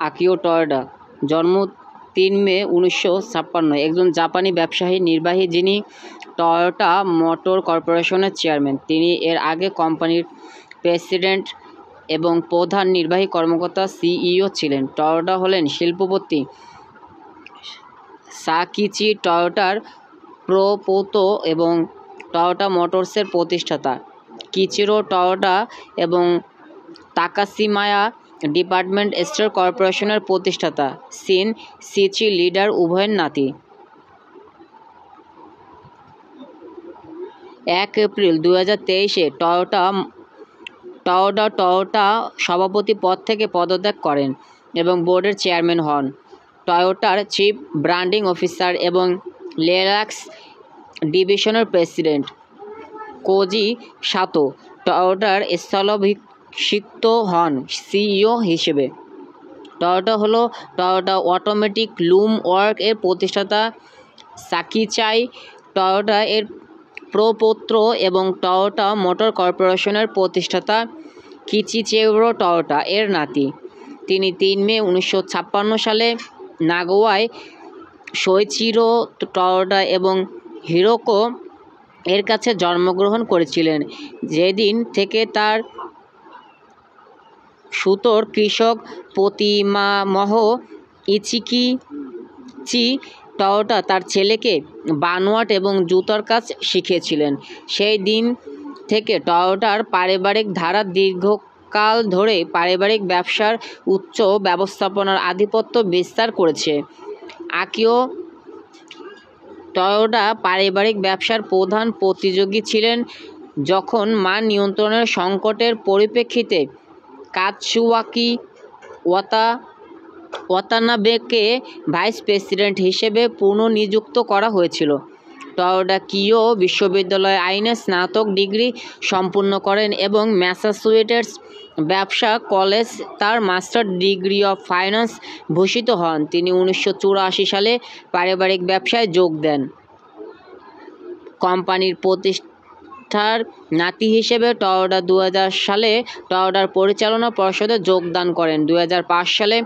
Akio টয়োডা, জন্ম 3 মে 1956, একজন জাপানি ব্যবসায়ী নির্বাহী যিনি টয়োটা মোটর কর্পোরেশনের চেয়ারম্যান। তিনি এর আগে কোম্পানির প্রেসিডেন্ট এবং প্রধান নির্বাহী কর্মকর্তা সিইও ছিলেন। টয়োটা হলেন শিল্পপতি সাকিচি টয়োটার প্রপৌত্র এবং টয়োটা মোটরসের প্রতিষ্ঠাতা। কিচিরো টয়োটা এবং তাকাশিমায়া ডিপার্টমেন্ট স্টোর কর্পোরেশনের প্রতিষ্ঠাতা শিন সিচি লিডার উভয়ের নাতি। 1 এপ্রিল 2023-এ টয়োটা সভাপতি পদ থেকে পদত্যাগ করেন এবং বোর্ডের চেয়ারম্যান হন। টয়োটার চিফ ব্র্যান্ডিং অফিসার এবং লিনাক্স ডিভিশনের প্রেসিডেন্ট কোজি সাতো টয়োটার স্থলাভিষিক্ত হন সিইও হিসেবে। টয়োটা হলো টয়োটা অটোমেটিক লুম ওয়ার্ক এর প্রতিষ্ঠাতা সাকিচাই টয়োটা এর প্রপৌত্র এবং টয়োটা মোটর কর্পোরেশনের প্রতিষ্ঠাতা কিচিচিরো টয়োটা এর নাতি। তিনি 3 মে 1956 সালে নাগোয়ায় সোইচিরো টয়োটা এবং হিরোকো এর কাছে জন্মগ্রহণ করেছিলেন, যেদিন থেকে তার সুতোর কৃষক প্রতিমামহ ইচিকিচি টয়োটা তার ছেলেকে বানোয়াট এবং জুতোর কাজ শিখিয়েছিলেন। সেই দিন থেকে টয়োটার পারিবারিক ধারা দীর্ঘকাল ধরে পারিবারিক ব্যবসার উচ্চ ব্যবস্থাপনার আধিপত্য বিস্তার করেছে। আকিও টয়োটা পারিবারিক ব্যবসার প্রধান প্রতিযোগী ছিলেন যখন মান নিয়ন্ত্রণের সংকটের পরিপ্রেক্ষিতে কাতসুয়াকি ওয়াতানাবেকে ভাইস প্রেসিডেন্ট হিসেবে পুনর্নিযুক্ত করা হয়েছিল। টয়োটা কিয়ো বিশ্ববিদ্যালয়ে আইনে স্নাতক ডিগ্রি সম্পূর্ণ করেন এবং ম্যাসাচুসেটস ব্যবসা কলেজ তার মাস্টার ডিগ্রি অফ ফাইন্যান্স ভূষিত হন। তিনি 1984 সালে পারিবারিক ব্যবসায় যোগ দেন। কোম্পানির প্রতিষ্ঠার নাতি হিসেবে টয়োটা 2000 সালে টয়োটার পরিচালনা পর্ষদে যোগদান করেন। 2005 সালে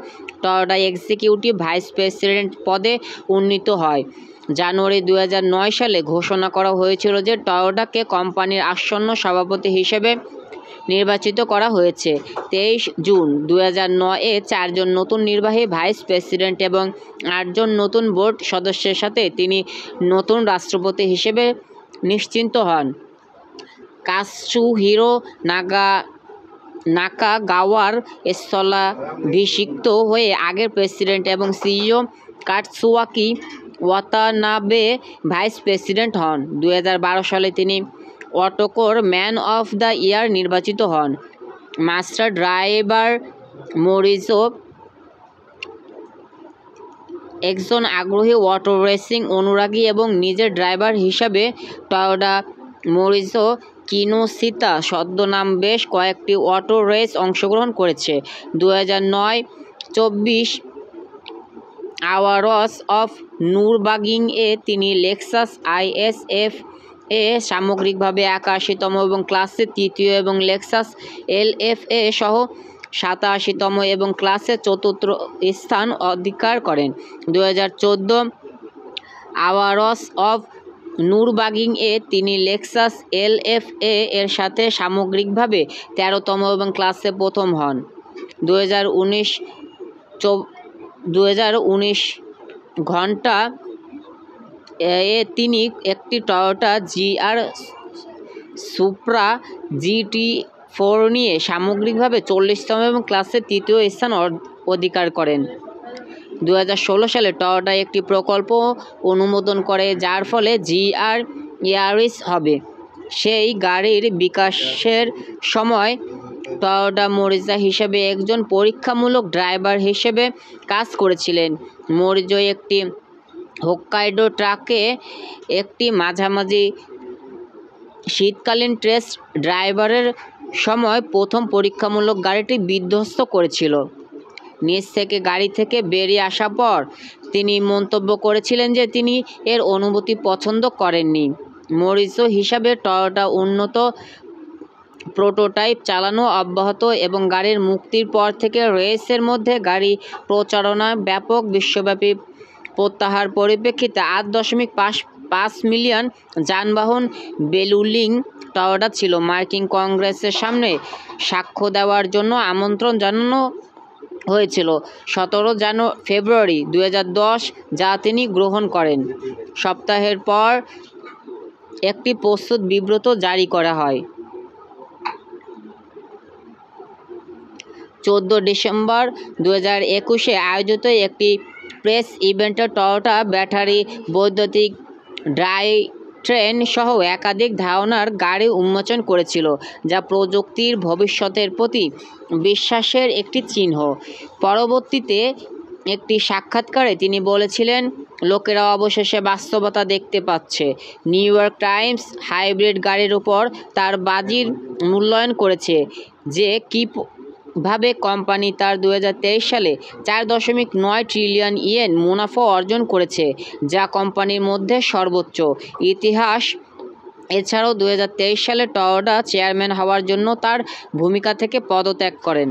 টয়োটা এক্সিকিউটিভ ভাইস প্রেসিডেন্ট পদে উন্নীত হয়। জানুয়ারি 2009 সালে ঘোষণা করা হয়েছিল যে টয়োটাকে কোম্পানির আসন্ন সভাপতি হিসেবে নির্বাচিত করা হয়েছে। 23 জুন 2009-এ 4 জন নতুন নির্বাহী ভাইস প্রেসিডেন্ট এবং 8 জন নতুন বোর্ড সদস্যের সাথে তিনি নতুন রাষ্ট্রপতি হিসেবে নিশ্চিত হন। কাতসুহিরো নাকাগাওয়ার স্থলাভিষিক্ত হয়ে আগের প্রেসিডেন্ট এবং সিইও কাতসুয়াকি ওয়াতানাবে ভাইস প্রেসিডেন্ট হন। 2012 সালে তিনি অটোকোর ম্যান অফ দ্য ইয়ার নির্বাচিত হন। মাস্টার ড্রাইভার মরিজো একজন আগ্রহী অটো রেসিং অনুরাগী এবং নিজের ড্রাইভার হিসাবে টয়োটা মরিজো কিনোশিতা ছদ্মনাম বেশ কয়েকটি অটো রেস অংশগ্রহণ করেছে। 2009 24 আওয়ারস অফ নুরবার্গিং-এ তিনি লেক্সাস ISF এ সামগ্রিকভাবে 81তম এবং ক্লাসে তৃতীয় এবং লেক্সাস LFA সহ 87তম এবং ক্লাসে চতুর্থ স্থান অধিকার করেন। 2014 আওয়ারস অফ নুরবার্গিং-এ তিনি লেক্সাস LFA এর সাথে সামগ্রিকভাবে 13তম এবং ক্লাসে প্রথম হন। 2019 ঘন্টা এ তিনি একটি টয়োটা GR সুপ্রা GT4 নিয়ে সামগ্রিকভাবে 40তম এবং ক্লাসে তৃতীয় স্থান অধিকার করেন। 2016 সালে টয়োটা একটি প্রকল্প অনুমোদন করে যার ফলে GR ইয়ারিস হবে। সেই গাড়ির বিকাশের সময় টয়োটা মরিজো হিসেবে একজন পরীক্ষামূলক ড্রাইভার হিসেবে কাজ করেছিলেন। মরিজো একটি হোক্কাইডো ট্রাকে একটি মাঝামাঝি শীতকালীন টেস্ট ড্রাইভারের সময় প্রথম পরীক্ষামূলক গাড়িটি বিধ্বস্ত করেছিল। নিচ থেকে গাড়ি থেকে বেরিয়ে আসার পর তিনি মন্তব্য করেছিলেন যে তিনি এর অনুভূতি পছন্দ করেননি। মরিজো হিসাবে টয়োটা উন্নত প্রোটোটাইপ চালানো অব্যাহত এবং গাড়ির মুক্তির পর থেকে রেসের মধ্যে গাড়ি প্রচারণায় ব্যাপক বিশ্বব্যাপী প্রত্যাহার পরিপ্রেক্ষিতে 8.5 মিলিয়ন যানবাহন বেলুলিং টয়োটা ছিল মার্কিন কংগ্রেসের সামনে সাক্ষ্য দেওয়ার জন্য আমন্ত্রণ জানানো হয়েছিল 17 ফেব্রুয়ারি 2010, যা তিনি গ্রহণ করেন। সপ্তাহের পর একটি প্রস্তুত বিবৃতি জারি করা হয়। 14 ডিসেম্বর 2021 আয়োজিত একটি প্রেস ইভেন্টে টয়োটা ব্যাটারি বৈদ্যুতিক ড্রাইভট্রেন সহ একাধিক ধারণার গাড়ি উন্মোচন করেছিল, যা প্রযুক্তির ভবিষ্যতের প্রতি বিশ্বাসের একটি চিহ্ন। পরবর্তীতে একটি সাক্ষাৎকারে তিনি বলেছিলেন, লোকেরা অবশেষে বাস্তবতা দেখতে পাচ্ছে। নিউ ইয়র্ক টাইমস হাইব্রিড গাড়ির উপর তার বাজির মূল্যায়ন করেছে যে কীভাবে কোম্পানি তার 2023 সালে 4.9 ট্রিলিয়ন ইয়েন মুনাফা অর্জন করেছে, যা কোম্পানির মধ্যে সর্বোচ্চ ইতিহাস। এছাড়াও 2023 সালে টয়োটা চেয়ারম্যান হওয়ার জন্য তার ভূমিকা থেকে পদত্যাগ করেন।